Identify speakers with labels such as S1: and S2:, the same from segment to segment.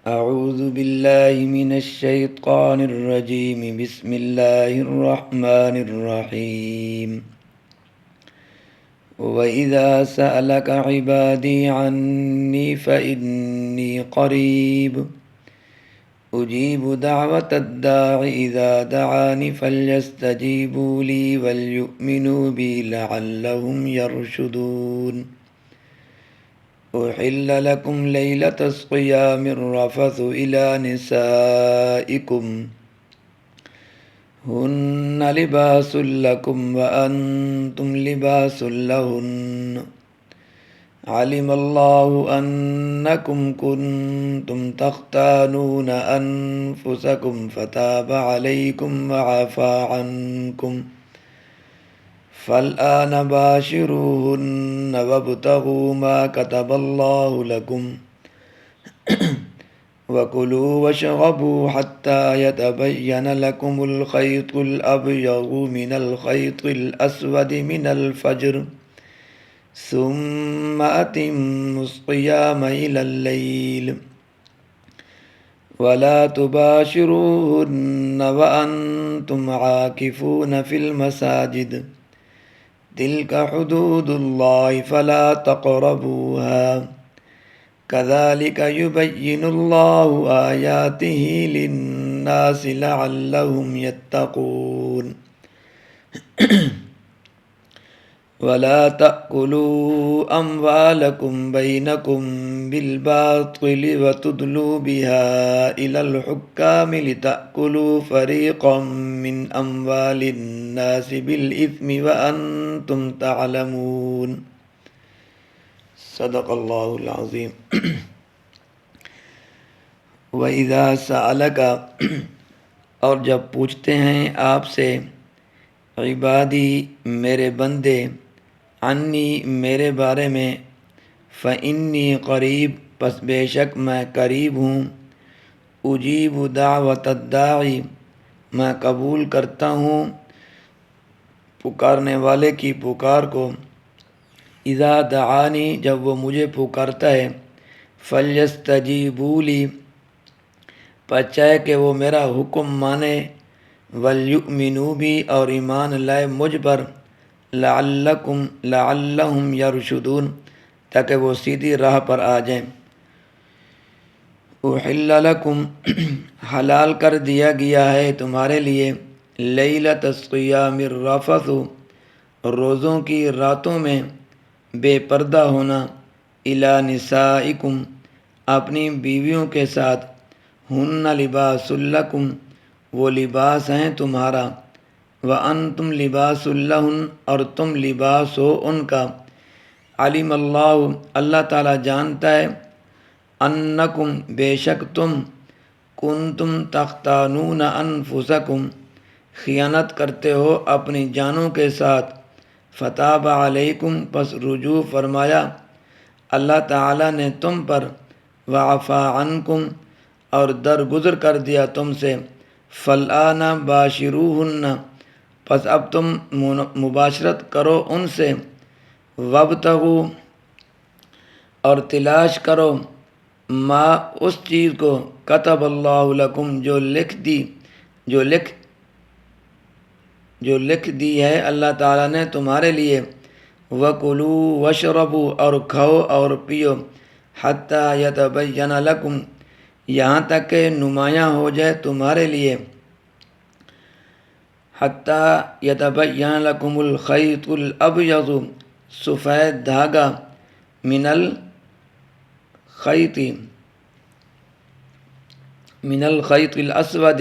S1: أعوذ بالله من الشيطان الرجيم. بسم الله الرحمن الرحيم. وإذا سألك عبادي عني فإني قريب أجيب دعوة الداع إذا دعاني فليستجيبوا لي وليؤمنوا بي لعلهم يرشدون. أحل لكم ليلة الصيام الرفث إلى نسائكم هن لباس لكم وأنتم لباس لهن علم الله أنكم كنتم تختانون أنفسكم فتاب عليكم وعفى عنكم فالآن باشروهن وابتغوا ما كتب الله لكم وكلوا واشربوا حتى يتبين لكم الخيط الأبيض من الخيط الأسود من الفجر ثم أتموا الصيام إلى الليل ولا تباشروهن وأنتم عاكفون في المساجد تلك حدود الله فلا تقربوها كذلك يبين الله آياته للناس لعلهم يتقون ولا تأكلوا أموالكم بينكم بالباطل وتدلوا بها إلى الحكام لتأكلوا فريقا من أموال الناس بالإثم وأنتم تعلمون. صدق اللہ العظیم. وَإِذَا سَأَلَكَ اور جب پوچھتے ہیں آپ سے عبادی میرے بندے عنی میرے بارے میں فإنی قریب پس بے شک میں قریب ہوں اجیب دعوت الداعی میں قبول کرتا ہوں پکارنے والے کی پکار کو اذا دعانی جب وہ مجھے پکارتا ہے فلیستجیبوا لی پس چاہے کہ وہ میرا حکم مانے ولیؤمنوا بی اور ایمان لائے مجھ پر لعلہم یرشدون تاکہ وہ سیدھی راہ پر آ جائیں. احل لکم حلال کر دیا گیا ہے تمہارے لیے لیلۃ الصیام الرفث روزوں کی راتوں میں بے پردہ ہونا الی نسائکم اپنی بیویوں کے ساتھ ہن لباس لکم وہ لباس ہیں تمہارا وانتم لباس لہن اور تم لباس ہو ان کا علم اللہ اللہ تعالیٰ جانتا ہے انکم بے شک تم کنتم تختانون انفسکم خیانت کرتے ہو اپنی جانوں کے ساتھ فتاب علیکم پس رجوع فرمایا اللہ تعالیٰ نے تم پر وعفا عنکم اور درگزر کر دیا تم سے فالآن باشروہن پس اب تم مباشرت کرو ان سے وابتغوا اور تلاش کرو ما اس چیز کو کتب اللہ لکم جو لکھ دی ہے اللہ تعالیٰ نے تمہارے لیے وَكُلُوا وَاشْرَبُوا اور کھاؤ اور پیو حتیٰ یتبین لکم یہاں تک کہ نمایاں ہو جائے تمہارے لیے حتیٰ یتبین لکم الخیط الابیض سفید دھاگا من الخیط الاسود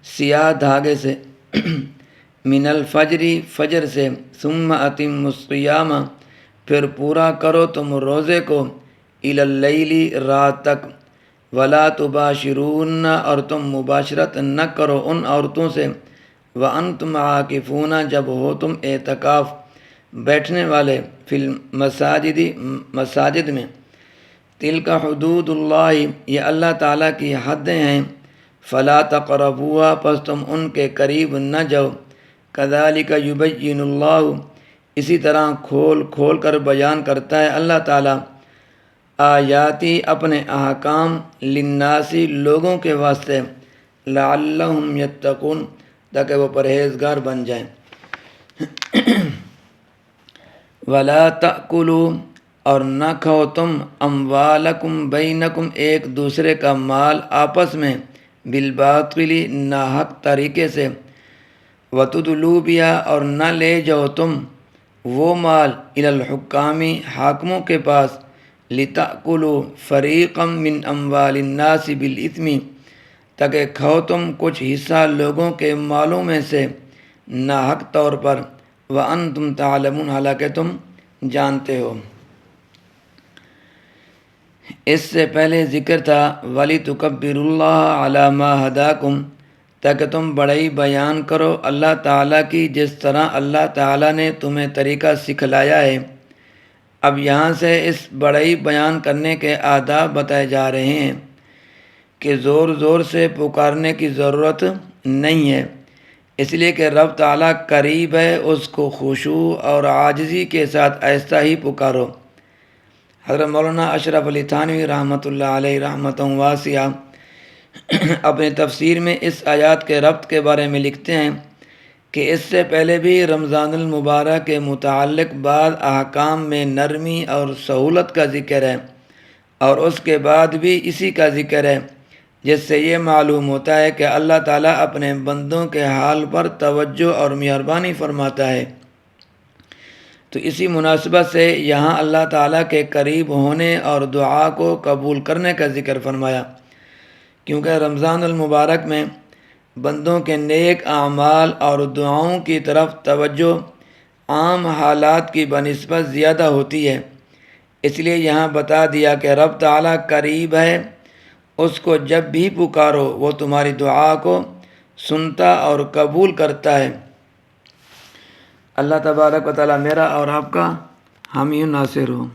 S1: سیاہ دھاگے سے من الفجر فجر سے ثم اتم الصیام پھر پورا کرو تم روزے کو الی اللیل رات تک ولا تباشرون اور تم مباشرت نہ کرو ان عورتوں سے وانتم عاکفون جب ہو تم اعتکاف بیٹھنے والے فی المساجد مساجد میں تلک حدود اللہ یہ اللہ تعالیٰ کی حدیں ہیں فلا تقربوها پس تم ان کے قریب نہ جاؤ کذالک یبین اللہ اسی طرح کھول کر بیان کرتا ہے اللہ تعالیٰ آیاتی اپنے احکام للناسی لوگوں کے واسطے لعلہم یتقون تاکہ وہ پرہیزگار بن جائیں۔ ولا تأکلوا اور نہ کھاؤ تم اموالکم بینکم ایک دوسرے کا مال آپس میں بالباطل ناحق طریقے سے وتدلوا بہا اور نہ لے جاؤ تم وہ مال الی الحکام حاکموں کے پاس لتأکلوا فریقا من اموال الناس بالاثم تاکہ کھاؤ تم کچھ حصہ لوگوں کے مالوں میں سے ناحق طور پر وانتم تعلمون حالانکہ تم جانتے ہو۔ اس سے پہلے ذکر تھا وَلِتُكَبِّرُوا اللَّهَ عَلَى مَا هَدَاكُمْ تاکہ تم بڑائی بیان کرو اللہ تعالیٰ کی جس طرح اللہ تعالیٰ نے تمہیں طریقہ سکھلایا ہے۔ اب یہاں سے اس بڑائی بیان کرنے کے آداب بتائے جا رہے ہیں کہ زور زور سے پکارنے کی ضرورت نہیں ہے، اس لیے کہ رب تعالیٰ قریب ہے، اس کو خشوع اور عاجزی کے ساتھ آہستہ ہی پکارو۔ حضرت مولانا اشرف علی تھانوی رحمۃ اللہ علیہ رحمۃ واسعہ اپنی تفسیر میں اس آیات کے ربط کے بارے میں لکھتے ہیں کہ اس سے پہلے بھی رمضان المبارک کے متعلق بعض احکام میں نرمی اور سہولت کا ذکر ہے، اور اس کے بعد بھی اسی کا ذکر ہے، جس سے یہ معلوم ہوتا ہے کہ اللہ تعالیٰ اپنے بندوں کے حال پر توجہ اور مہربانی فرماتا ہے۔ تو اسی مناسبت سے یہاں اللہ تعالیٰ کے قریب ہونے اور دعا کو قبول کرنے کا ذکر فرمایا، کیونکہ رمضان المبارک میں بندوں کے نیک اعمال اور دعاؤں کی طرف توجہ عام حالات کی بنسبت زیادہ ہوتی ہے، اس لیے یہاں بتا دیا کہ رب تعالیٰ قریب ہے، اس کو جب بھی پکارو وہ تمہاری دعا کو سنتا اور قبول کرتا ہے۔ اللہ تبارک و تعالیٰ میرا اور آپ کا حامی و ناصر ہو۔